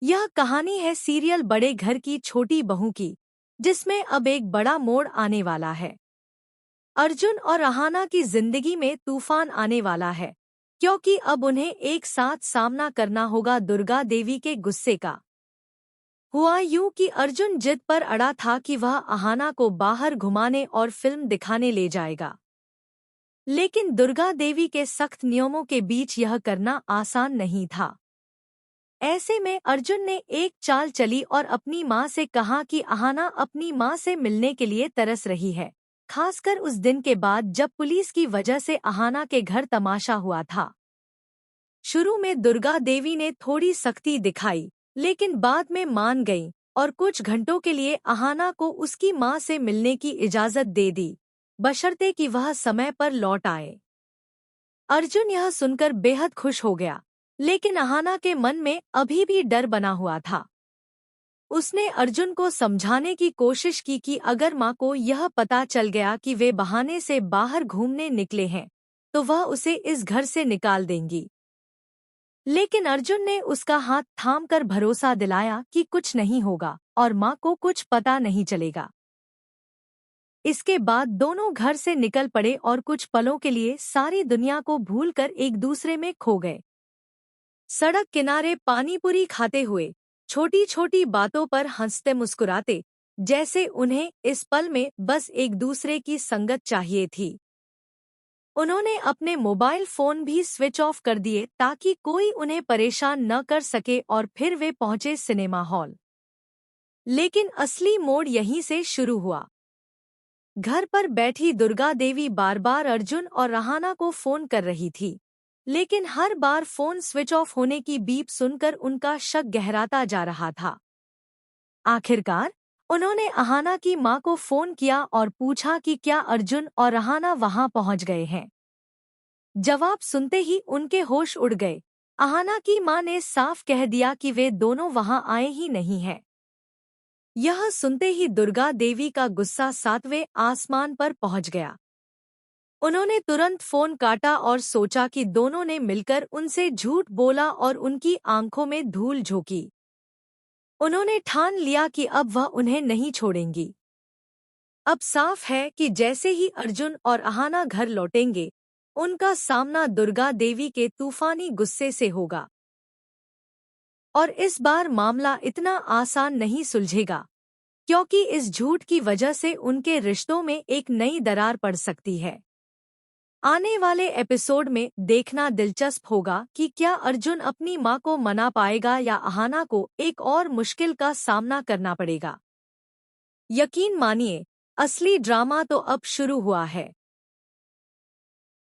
यह कहानी है सीरियल बड़े घर की छोटी बहू की, जिसमें अब एक बड़ा मोड़ आने वाला है। अर्जुन और अहाना की जिंदगी में तूफान आने वाला है, क्योंकि अब उन्हें एक साथ सामना करना होगा दुर्गा देवी के गुस्से का। हुआ यूं कि अर्जुन जिद पर अड़ा था कि वह अहाना को बाहर घुमाने और फिल्म दिखाने ले जाएगा। लेकिन दुर्गा देवी के सख्त नियमों के बीच यह करना आसान नहीं था। ऐसे में अर्जुन ने एक चाल चली और अपनी माँ से कहा कि अहाना अपनी माँ से मिलने के लिए तरस रही है, खासकर उस दिन के बाद जब पुलिस की वजह से अहाना के घर तमाशा हुआ था। शुरू में दुर्गा देवी ने थोड़ी सख्ती दिखाई, लेकिन बाद में मान गईं और कुछ घंटों के लिए अहाना को उसकी माँ से मिलने की इजाजत दे दी, बशर्ते कि वह समय पर लौट आए। अर्जुन यह सुनकर बेहद खुश हो गया, लेकिन अहाना के मन में अभी भी डर बना हुआ था। उसने अर्जुन को समझाने की कोशिश की कि अगर माँ को यह पता चल गया कि वे बहाने से बाहर घूमने निकले हैं, तो वह उसे इस घर से निकाल देंगी। लेकिन अर्जुन ने उसका हाथ थामकर भरोसा दिलाया कि कुछ नहीं होगा और माँ को कुछ पता नहीं चलेगा। इसके बाद दोनों घर से निकल पड़े और कुछ पलों के लिए सारी दुनिया को भूलकर एक दूसरे में खो गए। सड़क किनारे पानीपुरी खाते हुए, छोटी छोटी बातों पर हंसते मुस्कुराते, जैसे उन्हें इस पल में बस एक दूसरे की संगत चाहिए थी। उन्होंने अपने मोबाइल फोन भी स्विच ऑफ कर दिए ताकि कोई उन्हें परेशान न कर सके और फिर वे पहुंचे सिनेमा हॉल। लेकिन असली मोड़ यहीं से शुरू हुआ। घर पर बैठी दुर्गा देवी बार बार अर्जुन और रहाना को फोन कर रही थी, लेकिन हर बार फोन स्विच ऑफ होने की बीप सुनकर उनका शक गहराता जा रहा था। आखिरकार उन्होंने अहाना की मां को फोन किया और पूछा कि क्या अर्जुन और रहाना वहां पहुंच गए हैं। जवाब सुनते ही उनके होश उड़ गए। अहाना की मां ने साफ कह दिया कि वे दोनों वहां आए ही नहीं हैं। यह सुनते ही दुर्गा देवी का गुस्सा 7वें आसमान पर पहुंच गया। उन्होंने तुरंत फोन काटा और सोचा कि दोनों ने मिलकर उनसे झूठ बोला और उनकी आंखों में धूल झोंकी। उन्होंने ठान लिया कि अब वह उन्हें नहीं छोड़ेंगी। अब साफ है कि जैसे ही अर्जुन और अहाना घर लौटेंगे, उनका सामना दुर्गा देवी के तूफानी गुस्से से होगा। और इस बार मामला इतना आसान नहीं सुलझेगा, क्योंकि इस झूठ की वजह से उनके रिश्तों में एक नई दरार पड़ सकती है। आने वाले एपिसोड में देखना दिलचस्प होगा कि क्या अर्जुन अपनी मां को मना पाएगा या अहाना को एक और मुश्किल का सामना करना पड़ेगा। यकीन मानिए, असली ड्रामा तो अब शुरू हुआ है।